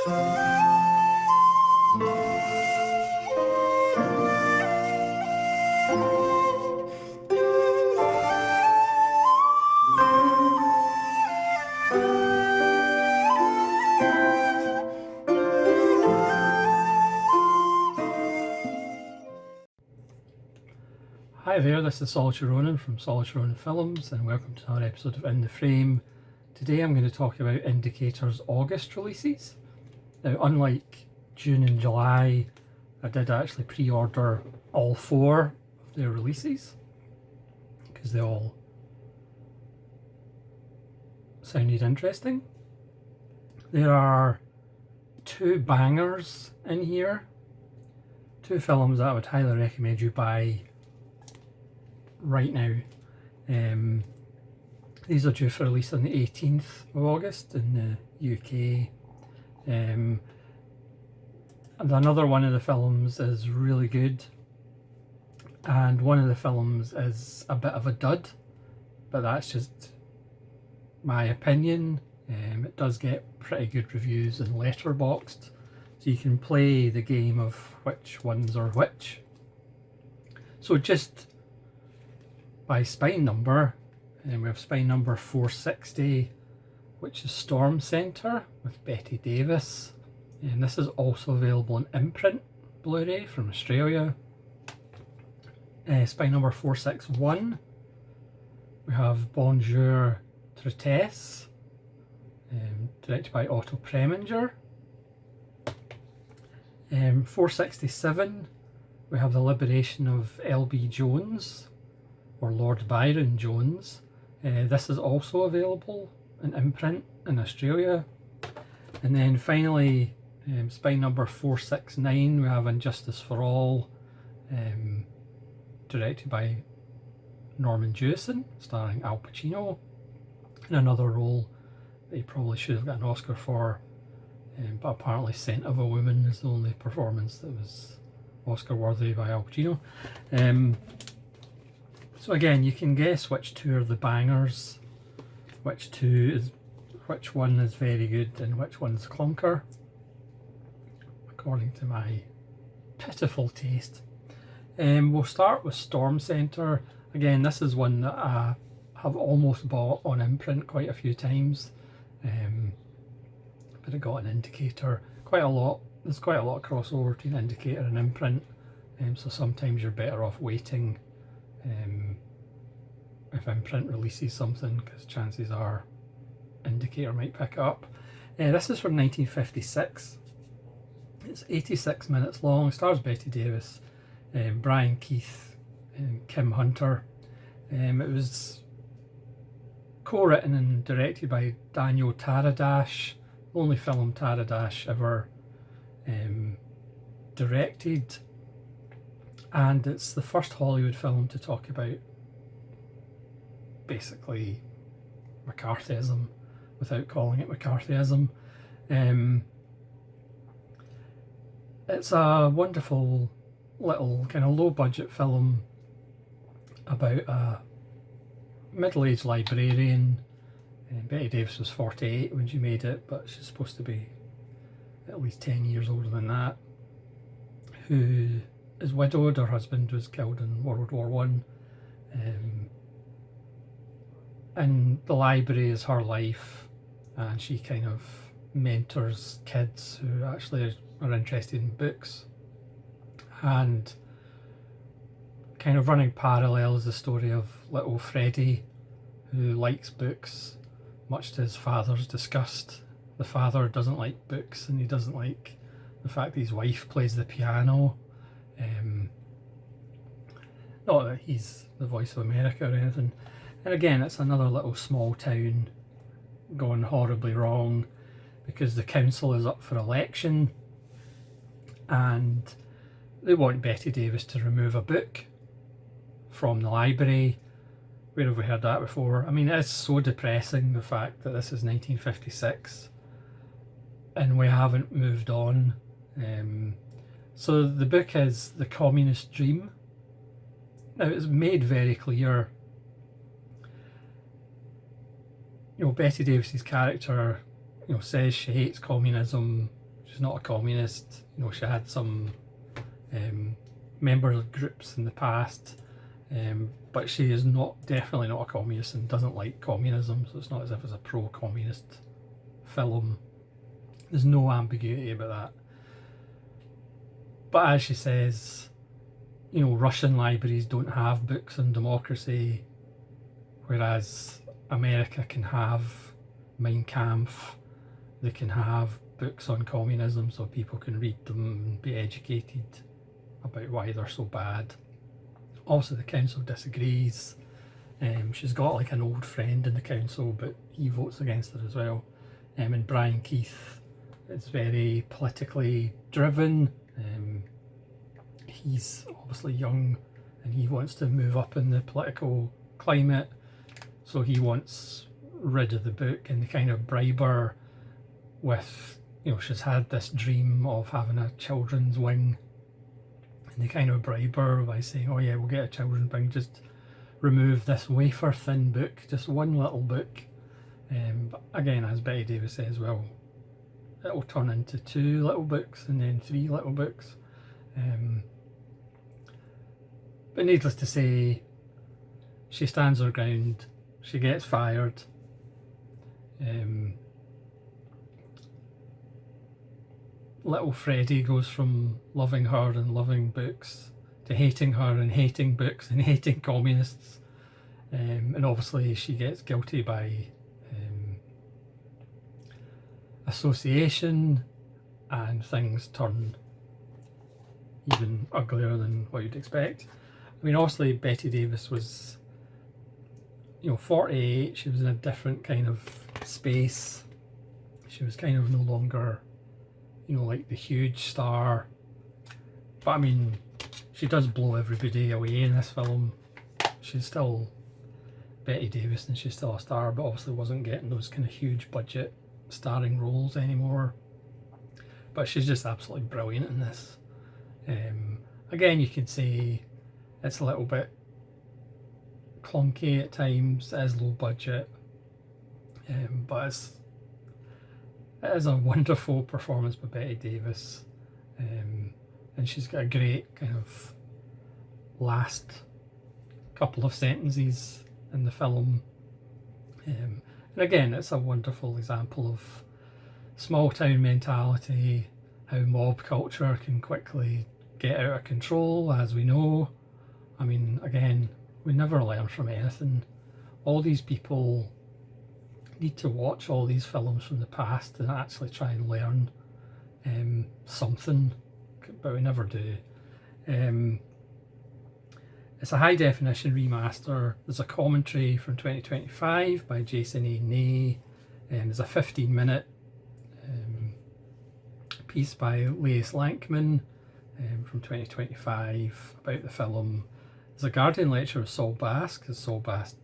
Hi there, this is Solitary Ronin from Solitary Ronin Films, and welcome to another episode of In the Frame. Today I'm going to talk about Indicator's August releases. Now, unlike June and July, I did actually pre-order all 4 of their releases because they all sounded interesting. There are 2 bangers in here, 2 films that I would highly recommend you buy right now. These are due for release on the 18th of August in the UK. And another one of the films is really good, and one of the films is a bit of a dud, but that's just my opinion. It does get pretty good reviews in Letterboxd, so you can play the game of which ones are which. So just by spine number, and we have spine number 460, which is Storm Centre with Bette Davis, and this is also available in imprint Blu-ray from Australia. Spine number 461, we have Bonjour Tristesse, directed by Otto Preminger. 467, we have The Liberation of L.B. Jones, or Lord Byron Jones. This is also available in imprint in Australia. And then finally, spine number 469, we have Injustice for All, directed by Norman Jewison, starring Al Pacino in another role that he probably should have got an Oscar for, but apparently Scent of a Woman is the only performance that was Oscar worthy by Al Pacino. So again, you can guess which 2 are the bangers, which one is very good and which one's clunker, according to my pitiful taste. We'll start with Storm Centre. Again, this is one that I have almost bought on imprint quite a few times, but I got an Indicator quite a lot. There's quite a lot of crossover between Indicator and imprint, so sometimes you're better off waiting if imprint releases something, because chances are Indicator might pick it up. This is from 1956. It's 86 minutes long, stars Bette Davis, Brian Keith, and Kim Hunter. It was co-written and directed by Daniel Taradash, the only film Taradash ever directed, and it's the first Hollywood film to talk about basically McCarthyism without calling it McCarthyism. It's a wonderful little kind of low budget film about a middle-aged librarian. Bette Davis was 48 when she made it, but she's supposed to be at least 10 years older than that, who is widowed. Her husband was killed in World War One, and the library is her life, and she kind of mentors kids who actually are interested in books. And kind of running parallel is the story of little Freddie, who likes books, much to his father's disgust. The father doesn't like books, and he doesn't like the fact that his wife plays the piano. Not that he's the voice of America or anything. And again, it's another little small town gone horribly wrong, because the council is up for election and they want Bette Davis to remove a book from the library. Where have we heard that before? I mean, it's so depressing, the fact that this is 1956 and we haven't moved on. So the book is The Communist Dream. Now, it's made very clear, Bette Davis's character, says she hates communism, she's not a communist. You know, she had some member groups in the past, but she is definitely not a communist and doesn't like communism, so it's not as if it's a pro-communist film. There's no ambiguity about that. But as she says, you know, Russian libraries don't have books on democracy, whereas America can have Mein Kampf, they can have books on communism so people can read them and be educated about why they're so bad. Also, the council disagrees. She's got like an old friend in the council, but he votes against her as well. And Brian Keith is very politically driven. He's obviously young and he wants to move up in the political climate, so he wants rid of the book, and they kind of bribe her with, you know, she's had this dream of having a children's wing, and they kind of bribe her by saying, oh yeah, we'll get a children's wing, just remove this wafer thin book, just one little book. But again, as Betty Davis says, well, it'll turn into 2 little books and then 3 little books. But needless to say, she stands her ground, she gets fired. Little Freddie goes from loving her and loving books to hating her and hating books and hating communists. And obviously she gets guilty by association, and things turn even uglier than what you'd expect. I mean, obviously Betty Davis was, you know, 48, she was in a different kind of space. She was kind of no longer, you know, like the huge star. But I mean, she does blow everybody away in this film. She's still Betty Davis and she's still a star, but obviously wasn't getting those kind of huge budget starring roles anymore. But she's just absolutely brilliant in this. Again, you could say it's a little bit clunky at times, it is low budget, but it is a wonderful performance by Betty Davis, and she's got a great kind of last couple of sentences in the film, and again, it's a wonderful example of small town mentality, how mob culture can quickly get out of control, as we know. I mean, again, we never learn from anything. All these people need to watch all these films from the past and actually try and learn something, but we never do. It's a high definition remaster. There's a commentary from 2025 by Jason A. Ney. There's a 15-minute piece by Lais Lankman from 2025 about the film. There's a Guardian lecture of Saul Bass, because Saul Bass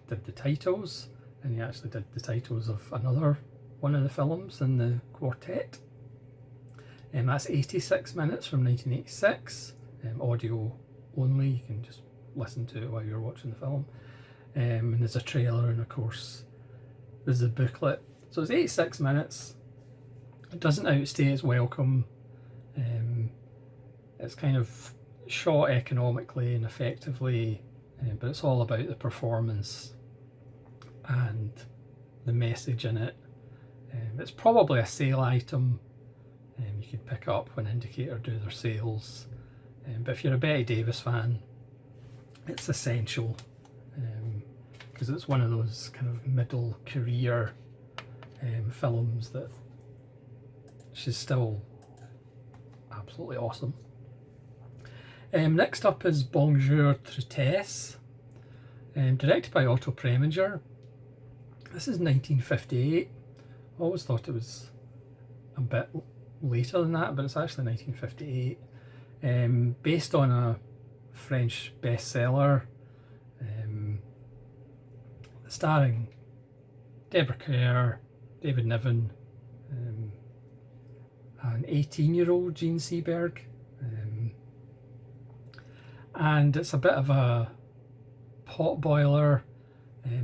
did the titles, and he actually did the titles of another one of the films in the quartet. That's 86 minutes from 1986, audio only, you can just listen to it while you're watching the film. And there's a trailer, and of course there's a booklet. So it's 86 minutes, it doesn't outstay its welcome. It's kind of shot economically and effectively, but it's all about the performance and the message in it. It's probably a sale item you could pick up when Indicator do their sales, but if you're a Betty Davis fan, it's essential, because it's one of those kind of middle career films that she's still absolutely awesome. Next up is Bonjour Tristesse, directed by Otto Preminger. This is 1958. I always thought it was a bit later than that, but it's actually 1958. Based on a French bestseller, starring Deborah Kerr, David Niven, an 18-year-old Jean Seberg. And it's a bit of a potboiler.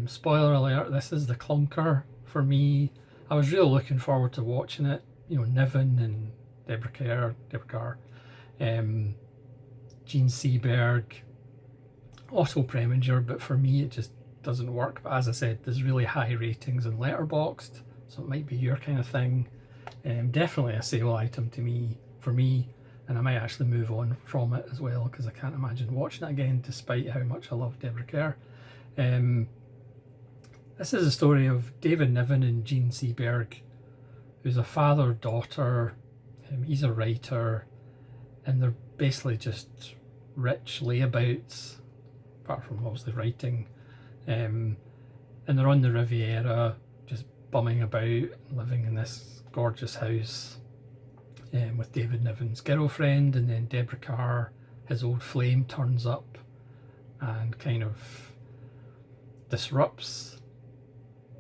Spoiler alert, this is the clunker for me. I was really looking forward to watching it. you know, Niven and Deborah Kerr, Gene Seberg, Otto Preminger, but for me it just doesn't work. But as I said, there's really high ratings in Letterboxd, so it might be your kind of thing. Definitely a sale item for me, and I might actually move on from it as well, because I can't imagine watching it again despite how much I love Deborah Kerr. This is a story of David Niven and Gene Seberg, who's a father-daughter. He's a writer, and they're basically just rich layabouts, apart from obviously writing. And they're on the Riviera, just bumming about, living in this gorgeous house with David Niven's girlfriend, and then Deborah Kerr, his old flame, turns up and kind of disrupts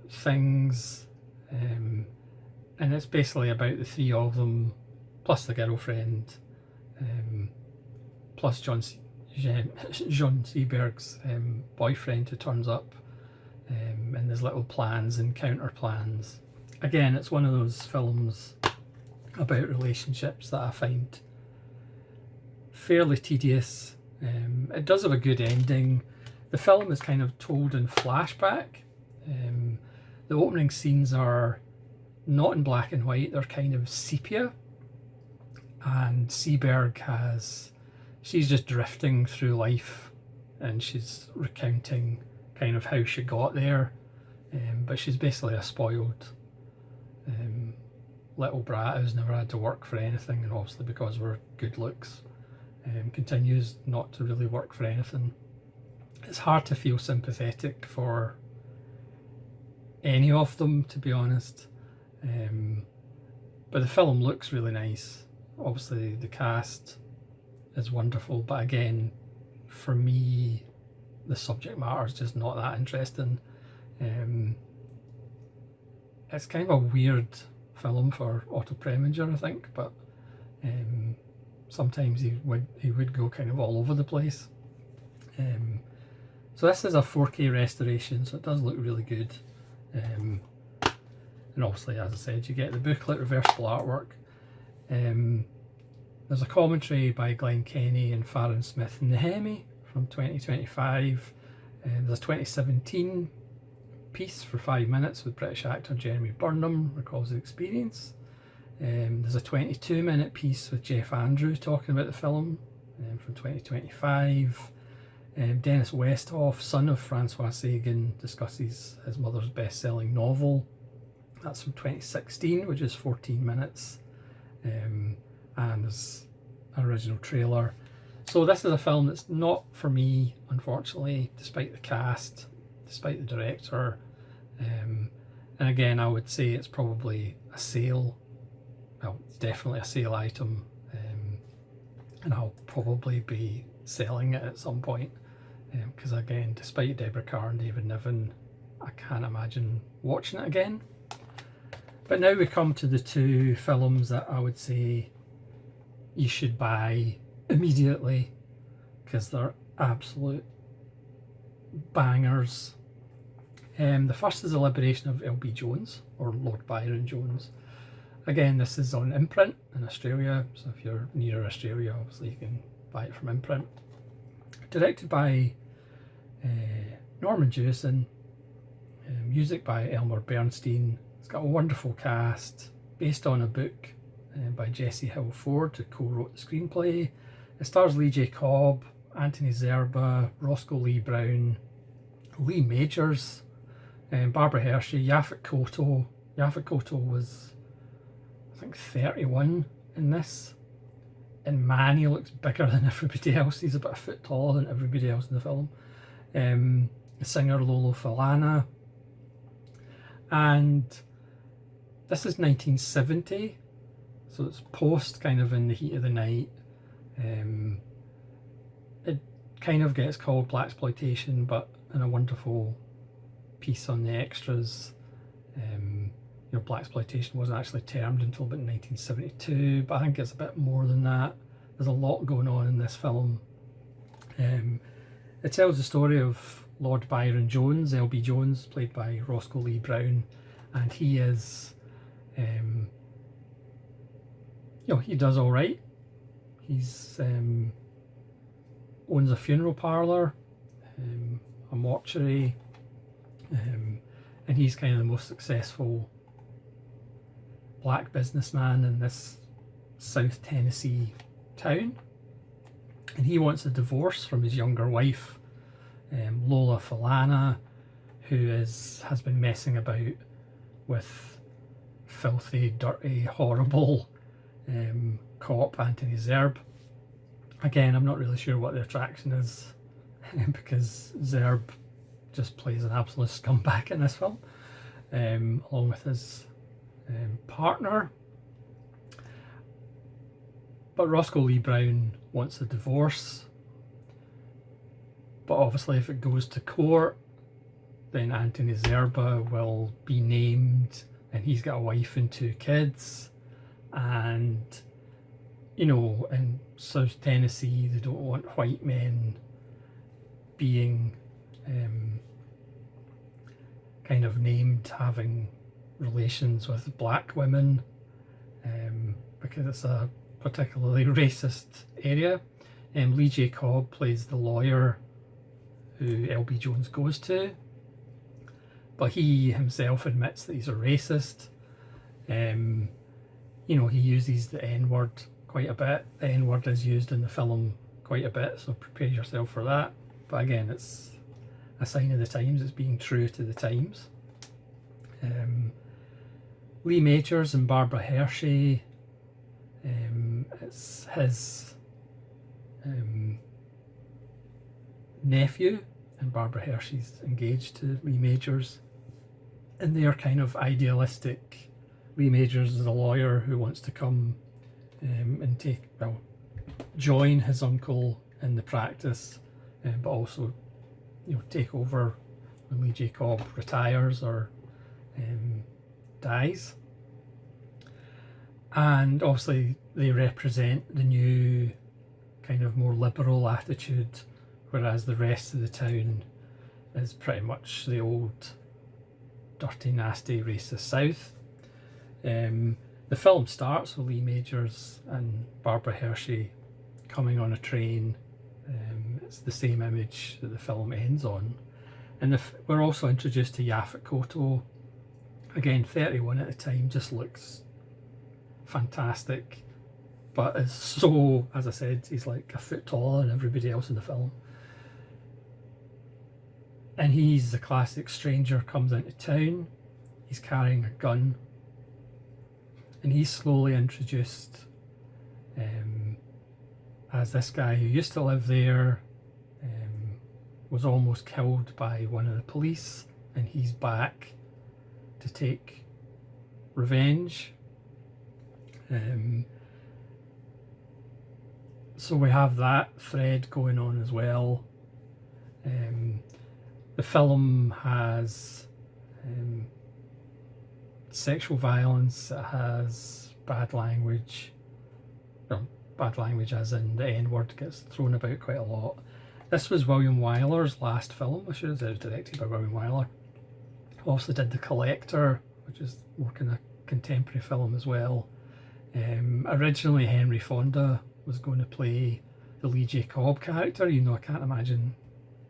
things. And it's basically about the three of them, plus the girlfriend, plus John Seberg's boyfriend who turns up, and there's little plans and counter plans. Again, it's one of those films about relationships that I find fairly tedious. It does have a good ending. The film is kind of told in flashback. The opening scenes are not in black and white, they're kind of sepia, and Seberg she's just drifting through life, and she's recounting kind of how she got there, but she's basically a spoiled little brat who's never had to work for anything, and obviously because we're good looks, continues not to really work for anything. It's hard to feel sympathetic for any of them, to be honest. But the film looks really nice. Obviously the cast is wonderful, but again, for me, the subject matter is just not that interesting. It's kind of a weird film for Otto Preminger, I think, but sometimes he would go kind of all over the place. So this is a 4K restoration, so it does look really good. And obviously, as I said, you get the booklet, reversible artwork. There's a commentary by Glenn Kenny and Farron Smith and Nehemi from 2025. There's a 2017 piece for 5 minutes with British actor Jeremy Burnham, recalls the experience. There's a 22-minute piece with Jeff Andrew talking about the film from 2025. Dennis Westhoff, son of Francois Sagan, discusses his mother's best-selling novel. That's from 2016, which is 14 minutes, and there's an original trailer. So this is a film that's not for me, unfortunately, despite the cast, despite the director. And again, I would say it's probably a sale. Well, it's definitely a sale item, and I'll probably be selling it at some point. Because again, despite Deborah Kerr and David Niven, I can't imagine watching it again. But now we come to the two films that I would say you should buy immediately, because they're absolute bangers. The first is The Liberation of L.B. Jones, or Lord Byron Jones. Again, this is on imprint in Australia, so if you're near Australia, obviously you can buy it from imprint. Directed by Norman Jewison, music by Elmer Bernstein. It's got a wonderful cast, based on a book by Jesse Hill Ford, who co-wrote the screenplay. It stars Lee J. Cobb, Anthony Zerba, Roscoe Lee Brown, Lee Majors, Barbara Hershey, Yaphet Kotto. Yaphet Kotto was, I think, 31 in this. And man, he looks bigger than everybody else. He's about a foot taller than everybody else in the film. The singer Lolo Falana. And this is 1970, so it's post kind of In the Heat of the Night. It kind of gets called blaxploitation, but in a wonderful piece on the extras. Blaxploitation wasn't actually termed until about 1972, but I think it's a bit more than that. There's a lot going on in this film. It tells the story of Lord Byron Jones, L.B. Jones, played by Roscoe Lee Brown, and he is he does all right. He's owns a funeral parlour, a mortuary, and he's kind of the most successful black businessman in this South Tennessee town. And he wants a divorce from his younger wife, Lola Falana, who has been messing about with filthy, dirty, horrible cop Anthony Zerbe. Again, I'm not really sure what the attraction is because Zerbe just plays an absolute scumbag in this film, along with his partner. But Roscoe Lee Brown wants a divorce. But obviously if it goes to court, then Anthony Zerbe will be named, and he's got a wife and 2 kids. And, in South Tennessee, they don't want white men being kind of named having relations with black women, because it's a particularly racist area. Lee J. Cobb plays the lawyer who L.B. Jones goes to, but he himself admits that he's a racist. He uses the N-word quite a bit. The N-word is used in the film quite a bit, so prepare yourself for that. But again, it's a sign of the times, it's being true to the times. Lee Majors and Barbara Hershey, it's his nephew, and Barbara Hershey's engaged to Lee Majors, and they're kind of idealistic. Lee Majors is a lawyer who wants to come and join his uncle in the practice, but also take over when Lee J. Cobb retires or dies. And obviously they represent the new kind of more liberal attitude, whereas the rest of the town is pretty much the old dirty, nasty, racist South. The film starts with Lee Majors and Barbara Hershey coming on a train. It's the same image that the film ends on. And we're also introduced to Yaphet Kotto, again 31 at the time, just looks fantastic, but is so, as I said, he's like a foot taller than everybody else in the film. And he's the classic stranger, comes into town, he's carrying a gun, and he's slowly introduced as this guy who used to live there, was almost killed by one of the police, and he's back to take revenge. So we have that thread going on as well. The film has sexual violence, it has bad language. Well, bad language as in the N-word gets thrown about quite a lot. This was William Wyler's last film. I should have said it was directed by William Wyler. Also did The Collector, which is more kind of contemporary film as well. Originally Henry Fonda was going to play the Lee J. Cobb character. I can't imagine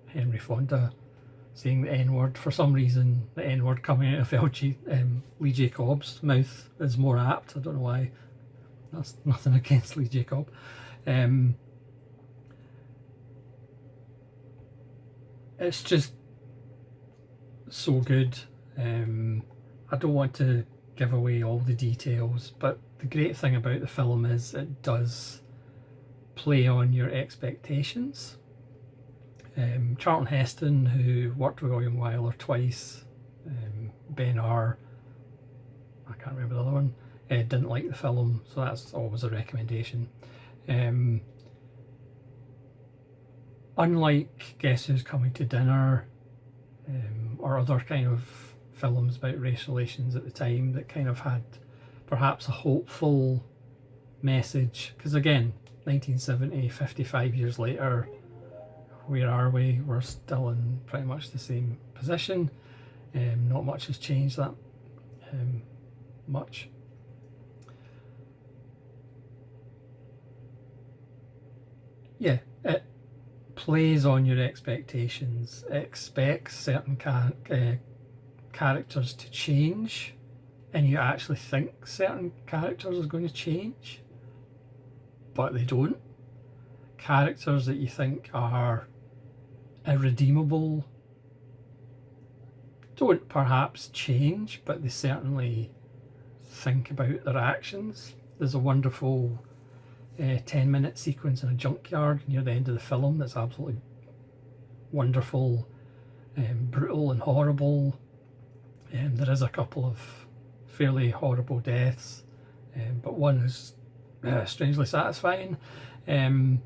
Henry Fonda saying the N-word. For some reason, the N-word coming out of Lee J. Cobb's mouth is more apt. I don't know why. That's nothing against Lee J. Cobb. It's just so good. I don't want to give away all the details, but the great thing about the film is it does play on your expectations. Charlton Heston, who worked with William Wyler twice, Ben R, I can't remember the other one, didn't like the film, so that's always a recommendation. Unlike Guess Who's Coming to Dinner, or other kind of films about race relations at the time that kind of had perhaps a hopeful message, because again, 1970, 55 years later, where are we? We're still in pretty much the same position. Not much has changed that much. yeah, it plays on your expectations. It expects certain characters to change, and you actually think certain characters are going to change, but they don't. Characters that you think are irredeemable don't perhaps change, but they certainly think about their actions. There's a wonderful 10-minute sequence in a junkyard near the end of the film that's absolutely wonderful, brutal and horrible. There is a couple of fairly horrible deaths, but one is strangely satisfying. Yeah,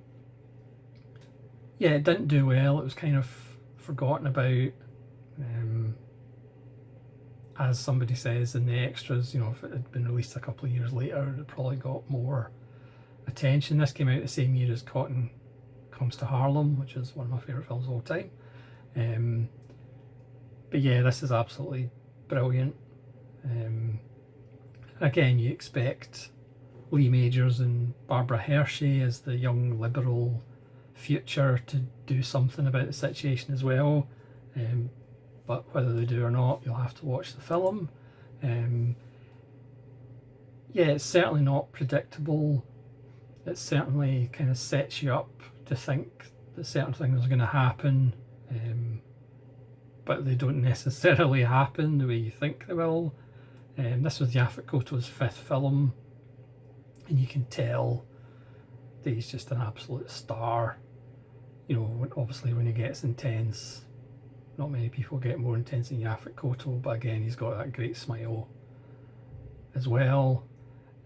it didn't do well. It was kind of forgotten about. As somebody says in the extras, you know, if it had been released a couple of years later, it probably got more attention. This came out the same year as Cotton Comes to Harlem, which is one of my favourite films of all time. But yeah, this is absolutely brilliant. Again, you expect Lee Majors and Barbara Hershey as the young liberal future to do something about the situation as well. But whether they do or not, you'll have to watch the film. Yeah, it's certainly not predictable. It certainly kind of sets you up to think that certain things are going to happen, but they don't necessarily happen the way you think they will. This was Yaphet Kotto's 5th film, and you can tell that he's just an absolute star. You know, obviously when he gets intense, not many people get more intense than Yaphet Kotto, but again, he's got that great smile as well.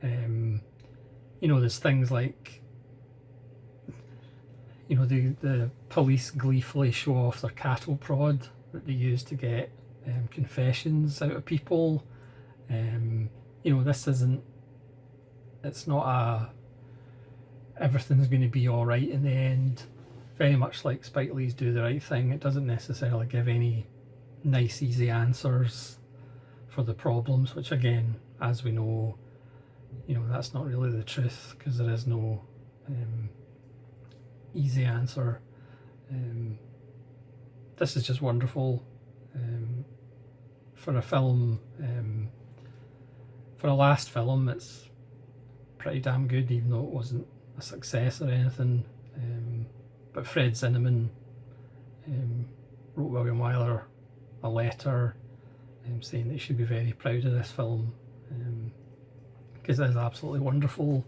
You know, there's things like, you know, the police gleefully show off their cattle prod that they use to get confessions out of people. You know, this isn't, it's not a everything's going to be all right in the end. Very much like Spike Lee's Do the Right Thing, it doesn't necessarily give any nice, easy answers for the problems, which again, as we know, you know, that's not really the truth, because there is no easy answer. This is just wonderful for a film. For a last film, it's pretty damn good, even though it wasn't a success or anything. But Fred Zinnemann wrote William Wyler a letter saying that he should be very proud of this film, because it is absolutely wonderful.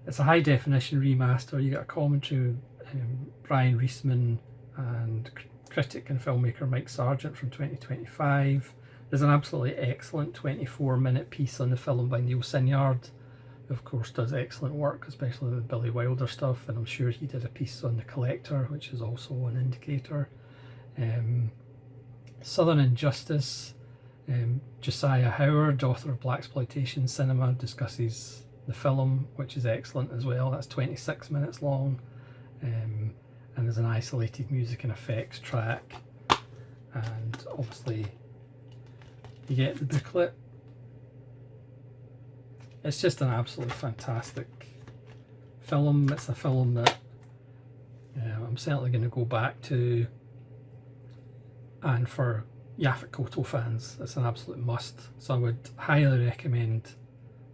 It's a high definition remaster. You get a commentary with Brian Reisman and critic and filmmaker Mike Sargent from 2025. There's an absolutely excellent 24-minute piece on the film by Neil Sinyard, who of course does excellent work, especially with Billy Wilder stuff, and I'm sure he did a piece on The Collector, which is also an indicator. Southern Injustice, Josiah Howard, author of Blaxploitation Cinema, discusses the film, which is excellent as well. That's 26 minutes long, and there's an isolated music and effects track, and obviously you get the booklet. It's just an absolutely fantastic film. It's a film that I'm certainly going to go back to, and for Yaphet Kotto fans, it's an absolute must. So I would highly recommend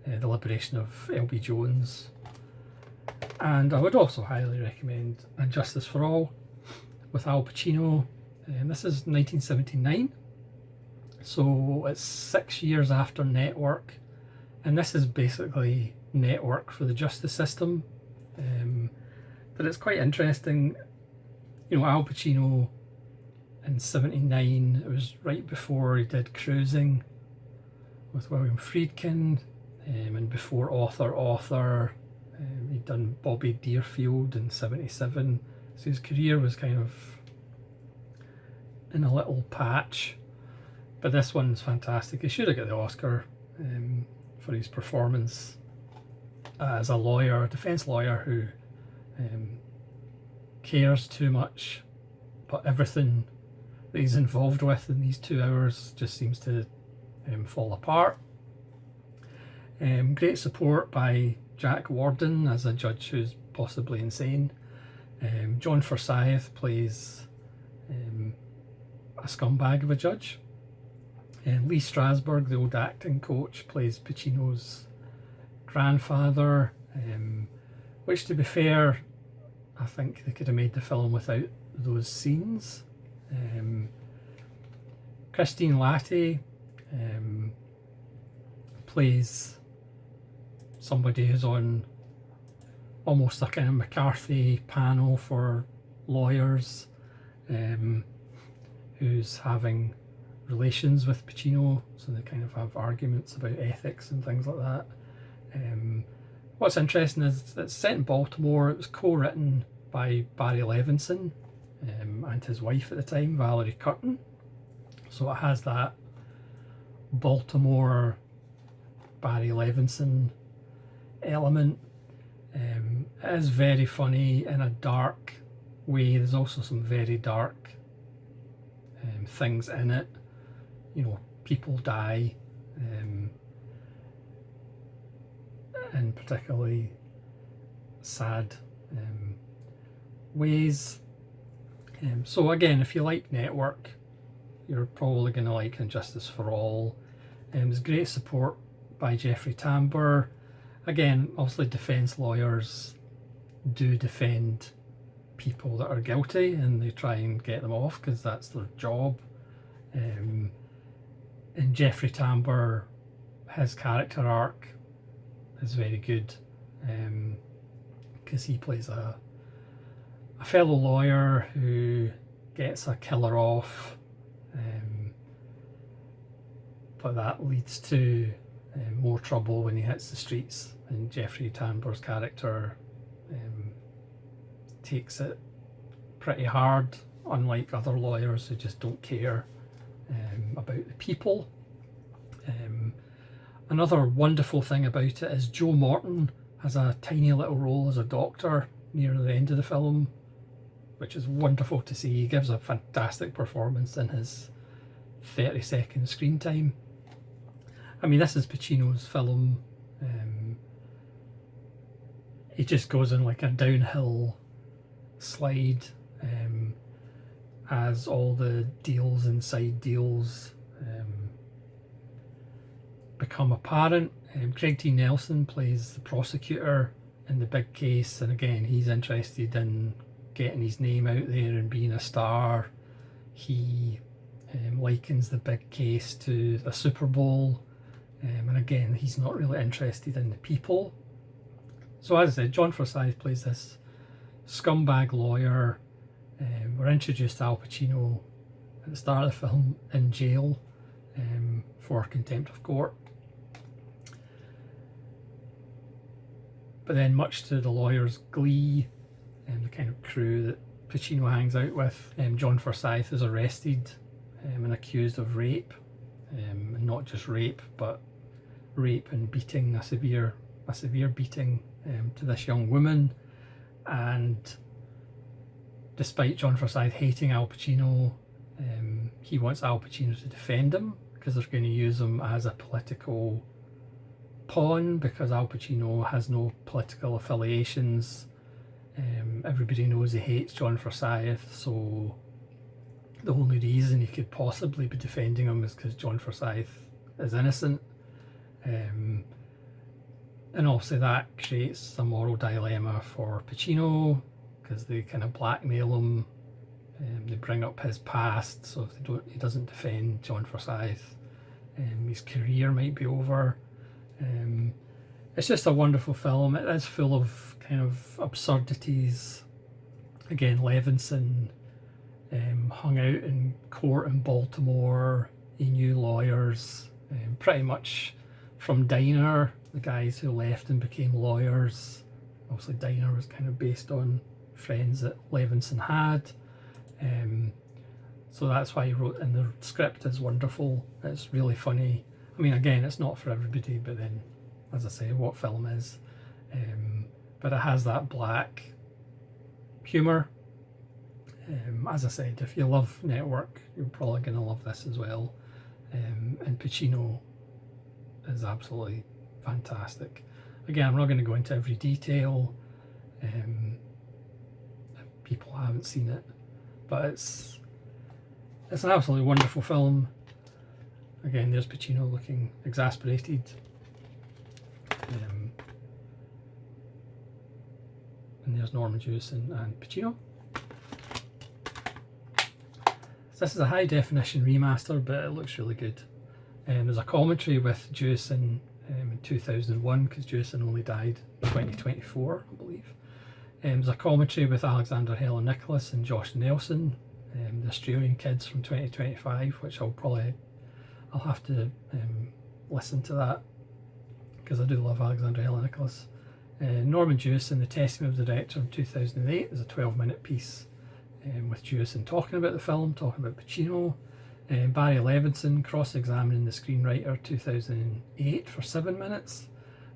The Liberation of L.B. Jones, and I would also highly recommend And Justice for All with Al Pacino. This is 1979, so it's 6 years after Network, and this is basically Network for the justice system. But it's quite interesting. You know, Al Pacino in 79, it was right before he did Cruising with William Friedkin, and before Author. He'd done Bobby Deerfield in 77, so his career was kind of in a little patch, but this one's fantastic. He should have got the Oscar for his performance as a lawyer, defense lawyer, who cares too much, but everything that he's involved with in these 2 hours just seems to fall apart. Great support by Jack Warden as a judge who's possibly insane. John Forsyth plays a scumbag of a judge. And Lee Strasberg, the old acting coach, plays Pacino's grandfather, which, to be fair, I think they could have made the film without those scenes. Christine Latty plays somebody who's on almost a kind of McCarthy panel for lawyers, who's having relations with Pacino, so they kind of have arguments about ethics and things like that. What's interesting is it's set in Baltimore. It was co-written by Barry Levinson and his wife at the time, Valerie Curtin. So it has that Baltimore Barry Levinson element. It is very funny in a dark way. There's also some very dark things in it. You know, people die, in particularly sad ways. So again, if you like Network, you're probably going to like Injustice for All. There's great support by Jeffrey Tambor. Again, obviously defence lawyers do defend people that are guilty, and they try and get them off because that's their job. And Jeffrey Tambor, his character arc is very good, because he plays a fellow lawyer who gets a killer off, but that leads to more trouble when he hits the streets, and Jeffrey Tambor's character takes it pretty hard, unlike other lawyers who just don't care about the people. Another wonderful thing about it is Joe Morton has a tiny little role as a doctor near the end of the film, which is wonderful to see. He gives a fantastic performance in his 30-second screen time. I mean, this is Pacino's film. He just goes in like a downhill slide as all the deals inside deals become apparent. Craig T. Nelson plays the prosecutor in the big case, and again, he's interested in getting his name out there and being a star. He likens the big case to a Super Bowl, and again, he's not really interested in the people. So as I said, John Forsyth plays this scumbag lawyer. We're introduced to Al Pacino at the start of the film in jail for contempt of court. But then, much to the lawyer's glee and the kind of crew that Pacino hangs out with, John Forsyth is arrested and accused of rape, and not just rape, but rape and beating, a severe beating to this young woman. And despite John Forsyth hating Al Pacino, he wants Al Pacino to defend him, because they're going to use him as a political pawn, because Al Pacino has no political affiliations. Everybody knows he hates John Forsyth, so the only reason he could possibly be defending him is because John Forsyth is innocent. And obviously that creates a moral dilemma for Pacino, because they kind of blackmail him. They bring up his past, so if he doesn't defend John Forsyth, his career might be over. It's just a wonderful film. It is full of kind of absurdities. Again, Levinson hung out in court in Baltimore. He knew lawyers pretty much from Diner, the guys who left and became lawyers. Obviously Diner was kind of based on friends that Levinson had. So that's why he wrote, and the script is wonderful. It's really funny. I mean, again, it's not for everybody, but then, as I say, what film is? But it has that black humour. As I said, if you love Network, you're probably going to love this as well. And Pacino is absolutely fantastic. Again, I'm not going to go into every detail. if people haven't seen it, but it's an absolutely wonderful film. Again, there's Pacino looking exasperated. And there's Norman Jewison and Pacino. So this is a high definition remaster, but it looks really good. There's a commentary with Jewison in 2001, because Jewison only died in 2024, I believe. There's a commentary with Alexander Helen Nicholas and Josh Nelson, the Australian kids from 2025, which I'll have to listen to that, because I do love Alexander Helen Nicholas. Norman Jewison, The Testimony of the Director in 2008, is a 12-minute piece with Jewison talking about the film, talking about Pacino. Barry Levinson cross-examining the screenwriter 2008 for 7 minutes.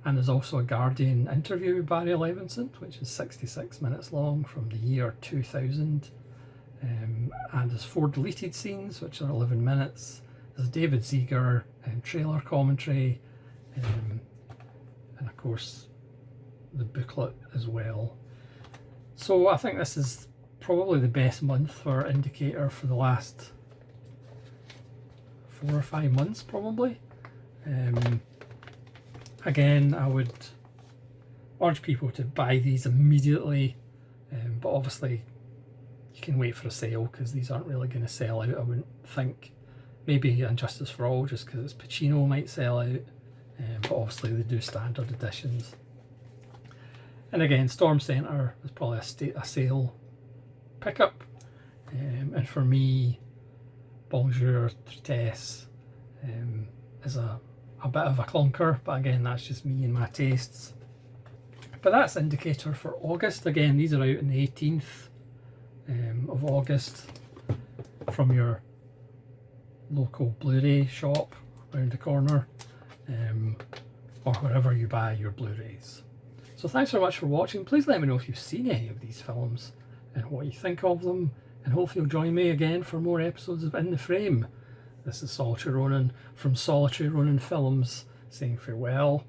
And there's also a Guardian interview with Barry Levinson, which is 66 minutes long, from the year 2000. And there's 4 deleted scenes, which are 11 minutes. There's a David Seeger trailer commentary, and of course the booklet as well. So I think this is probably the best month for Indicator for the last 4 or 5 months probably. Again, I would urge people to buy these immediately, but obviously you can wait for a sale, because these aren't really going to sell out, I wouldn't think. Maybe Injustice for All, just because it's Pacino, might sell out, but obviously they do standard editions. And again, Storm Centre is probably a sale pickup, and for me, Bonjour Tristesse is a bit of a clunker, but again, that's just me and my tastes. But that's Indicator for August. Again, these are out on the 18th of August from your local Blu-ray shop around the corner, or wherever you buy your Blu-rays. So thanks very much for watching. Please let me know if you've seen any of these films and what you think of them, and hopefully you'll join me again for more episodes of In the Frame. This is Solitary Ronin from Solitary Ronin Films saying farewell.